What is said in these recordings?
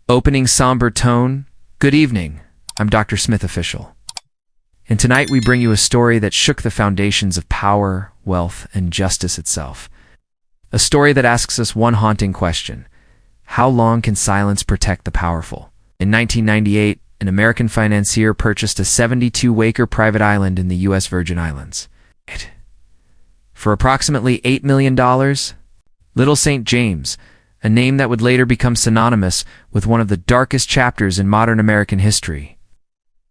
Opening somber tone. Good evening, I'm Dr. Smith Official. And tonight we bring you a story that shook the foundations of power, wealth, and justice itself. A story that asks us one haunting question: how long can silence protect the powerful? In 1998, an American financier purchased a 72-acre private island in the U.S. Virgin Islands. For approximately $8 million, Little St. James, a name that would later become synonymous with one of the darkest chapters in modern American history.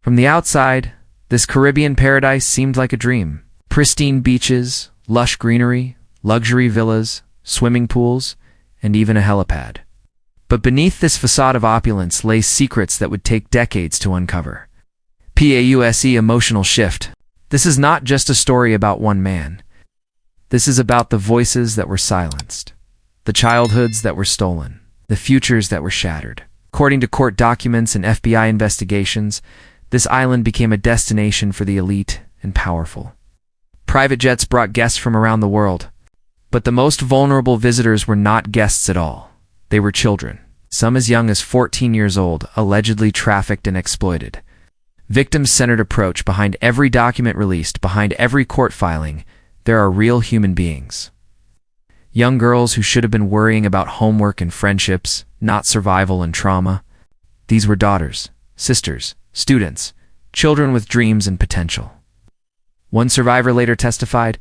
From the outside, this Caribbean paradise seemed like a dream. Pristine beaches, lush greenery, luxury villas, swimming pools, and even a helipad. But beneath this facade of opulence lay secrets that would take decades to uncover. PAUSE emotional shift. This is not just a story about one man. This is about the voices that were silenced, the childhoods that were stolen, the futures that were shattered. According to court documents and FBI investigations, this island became a destination for the elite and powerful. Private jets brought guests from around the world. But the most vulnerable visitors were not guests at all. They were children, some as young as 14 years old, allegedly trafficked and exploited. Victim-centered approach. Behind every document released, behind every court filing, there are real human beings. Young girls who should have been worrying about homework and friendships, not survival and trauma. These were daughters, sisters, students, children with dreams and potential. One survivor later testified,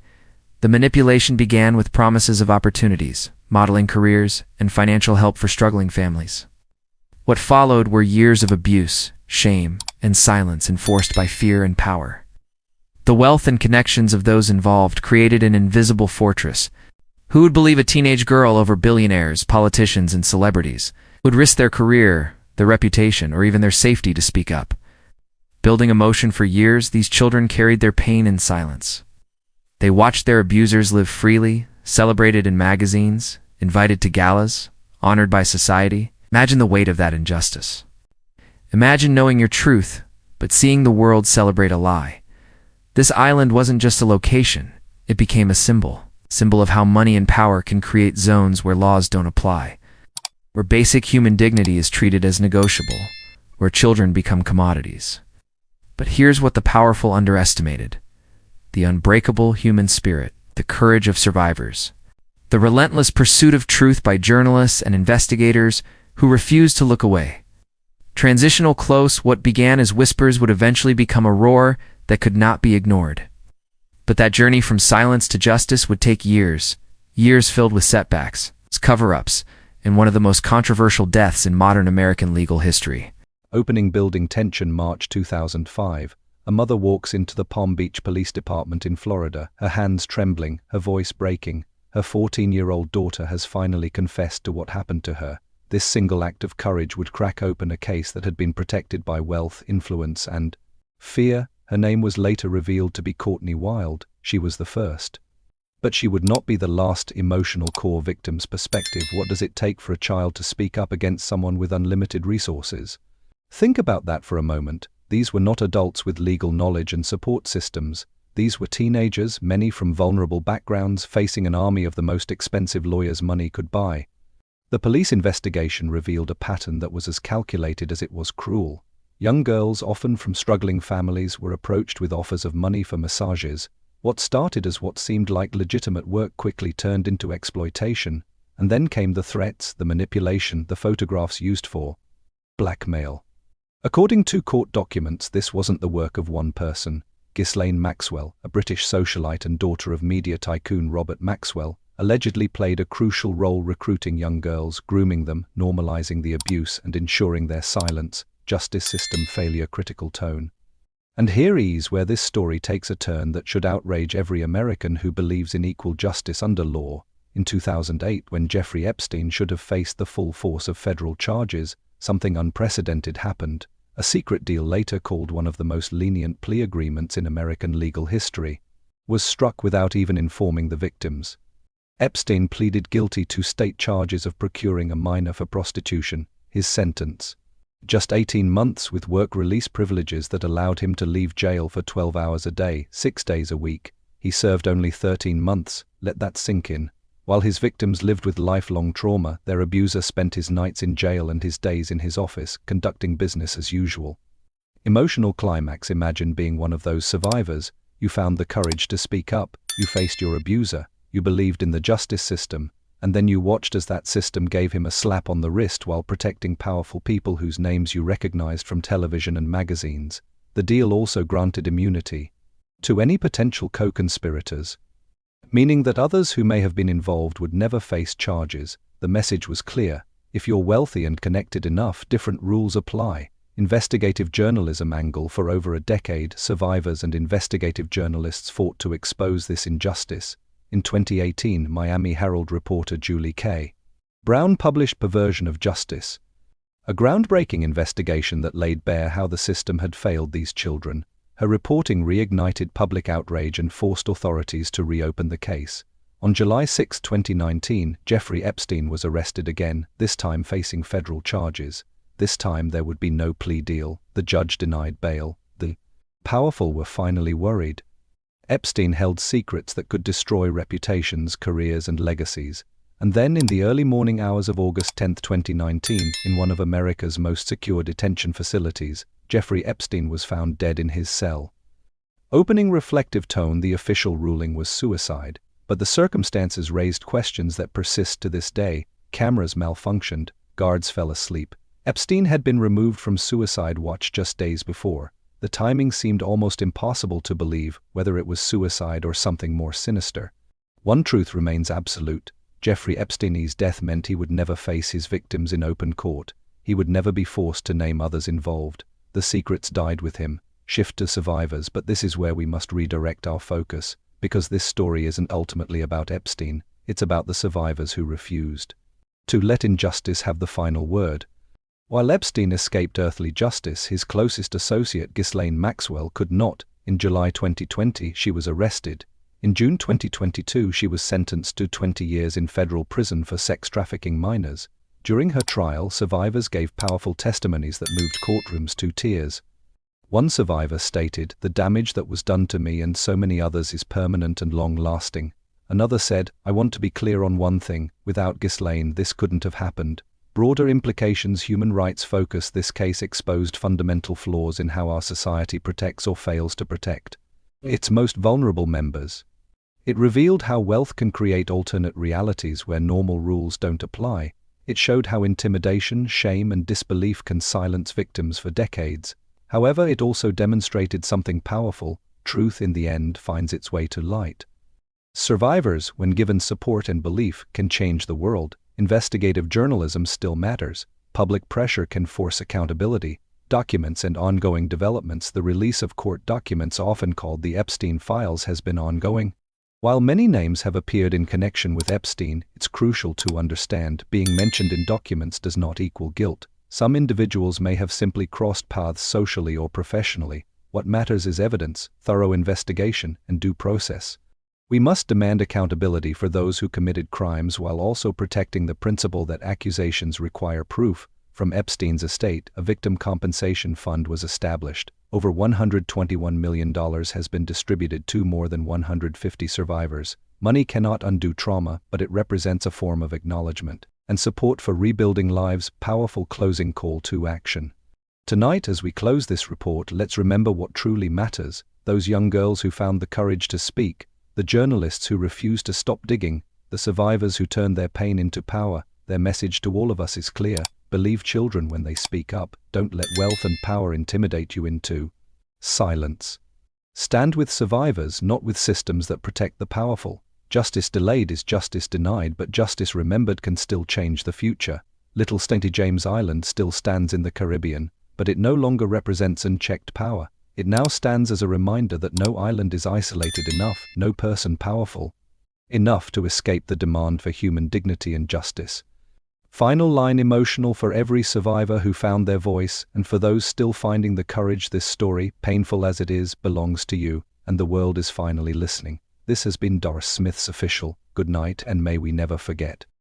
"The manipulation began with promises of opportunities, modeling careers, and financial help for struggling families. What followed were years of abuse, shame, and silence enforced by fear and power. The wealth and connections of those involved created an invisible fortress. Who would believe a teenage girl over billionaires, politicians, and celebrities would risk their career, their reputation, or even their safety to speak up? Building emotion for years, these children carried their pain in silence. They watched their abusers live freely, celebrated in magazines, invited to galas, honored by society. Imagine the weight of that injustice. Imagine knowing your truth, but seeing the world celebrate a lie. This island wasn't just a location, it became a symbol of how money and power can create zones where laws don't apply, where basic human dignity is treated as negotiable, where children become commodities. But here's what the powerful underestimated: the unbreakable human spirit, the courage of survivors, the relentless pursuit of truth by journalists and investigators who refused to look away. Transitional close, what began as whispers would eventually become a roar that could not be ignored. But that journey from silence to justice would take years, years filled with setbacks, cover-ups, and one of the most controversial deaths in modern American legal history. Opening building tension. March 2005. A mother walks into the Palm Beach Police Department in Florida, her hands trembling, her voice breaking. Her 14-year-old daughter has finally confessed to what happened to her. This single act of courage would crack open a case that had been protected by wealth, influence, and fear. Her name was later revealed to be Courtney Wild. She was the first. But she would not be the last. Emotional core. Victim's perspective. What does it take for a child to speak up against someone with unlimited resources? Think about that for a moment. These were not adults with legal knowledge and support systems. These were teenagers, many from vulnerable backgrounds, facing an army of the most expensive lawyers money could buy. The police investigation revealed a pattern that was as calculated as it was cruel. Young girls, often from struggling families, were approached with offers of money for massages. What started as what seemed like legitimate work quickly turned into exploitation. And then came the threats, the manipulation, the photographs used for blackmail. According to court documents, this wasn't the work of one person. Ghislaine Maxwell, a British socialite and daughter of media tycoon Robert Maxwell, allegedly played a crucial role recruiting young girls, grooming them, normalizing the abuse, and ensuring their silence. Justice system failure. Critical tone. And here is where this story takes a turn that should outrage every American who believes in equal justice under law. In 2008, when Jeffrey Epstein should have faced the full force of federal charges, something unprecedented happened. A secret deal, later called one of the most lenient plea agreements in American legal history, was struck without even informing the victims. Epstein pleaded guilty to state charges of procuring a minor for prostitution. His sentence: just 18 months with work release privileges that allowed him to leave jail for 12 hours a day, 6 days a week. He served only 13 months. Let that sink in. While his victims lived with lifelong trauma, their abuser spent his nights in jail and his days in his office, conducting business as usual. Emotional climax. Imagine being one of those survivors. You found the courage to speak up, you faced your abuser, you believed in the justice system, and then you watched as that system gave him a slap on the wrist while protecting powerful people whose names you recognized from television and magazines. The deal also granted immunity to any potential co-conspirators, meaning that others who may have been involved would never face charges. The message was clear: if you're wealthy and connected enough, different rules apply. Investigative journalism angle. For over a decade, survivors and investigative journalists fought to expose this injustice. In 2018, Miami Herald reporter Julie K. Brown published Perversion of Justice, a groundbreaking investigation that laid bare how the system had failed these children. Her reporting reignited public outrage and forced authorities to reopen the case. On July 6, 2019, Jeffrey Epstein was arrested again, this time facing federal charges. This time there would be no plea deal. The judge denied bail. The powerful were finally worried. Epstein held secrets that could destroy reputations, careers, and legacies. And then, in the early morning hours of August 10, 2019, in one of America's most secure detention facilities, Jeffrey Epstein was found dead in his cell. Opening reflective tone. The official ruling was suicide, but the circumstances raised questions that persist to this day. Cameras malfunctioned, guards fell asleep. Epstein had been removed from suicide watch just days before. The timing seemed almost impossible to believe, whether it was suicide or something more sinister. One truth remains absolute: Jeffrey Epstein's death meant he would never face his victims in open court. He would never be forced to name others involved. The secrets died with him. Shift to survivors. But this is where we must redirect our focus, because this story isn't ultimately about Epstein. It's about the survivors who refused to let injustice have the final word. While Epstein escaped earthly justice, his closest associate Ghislaine Maxwell could not. In July 2020, she was arrested. In June 2022, she was sentenced to 20 years in federal prison for sex trafficking minors. During her trial, survivors gave powerful testimonies that moved courtrooms to tears. One survivor stated, "The damage that was done to me and so many others is permanent and long-lasting." Another said, "I want to be clear on one thing, without Ghislaine, this couldn't have happened." Broader implications. Human rights focus. This case exposed fundamental flaws in how our society protects or fails to protect its most vulnerable members. It revealed how wealth can create alternate realities where normal rules don't apply. It showed how intimidation, shame, and disbelief can silence victims for decades. However, it also demonstrated something powerful: truth in the end finds its way to light. Survivors, when given support and belief, can change the world. Investigative journalism still matters. Public pressure can force accountability. Documents and ongoing developments. The release of court documents, often called the Epstein files, has been ongoing. While many names have appeared in connection with Epstein, it's crucial to understand being mentioned in documents does not equal guilt. Some individuals may have simply crossed paths socially or professionally. What matters is evidence, thorough investigation, and due process. We must demand accountability for those who committed crimes while also protecting the principle that accusations require proof. From Epstein's estate, a victim compensation fund was established. Over $121 million has been distributed to more than 150 survivors. Money cannot undo trauma, but it represents a form of acknowledgement and support for rebuilding lives. Powerful closing call to action. Tonight, as we close this report, let's remember what truly matters: those young girls who found the courage to speak, the journalists who refused to stop digging, the survivors who turned their pain into power. Their message to all of us is clear: believe children when they speak up. Don't let wealth and power intimidate you into silence. Stand with survivors, not with systems that protect the powerful. Justice delayed is justice denied, but justice remembered can still change the future. Little St. James Island still stands in the Caribbean, but it no longer represents unchecked power. It now stands as a reminder that no island is isolated enough, no person powerful enough to escape the demand for human dignity and justice. Final line: emotional for every survivor who found their voice, and for those still finding the courage. This story, painful as it is, belongs to you, and the world is finally listening. This has been Doris Smith's Official. Good night, and may we never forget.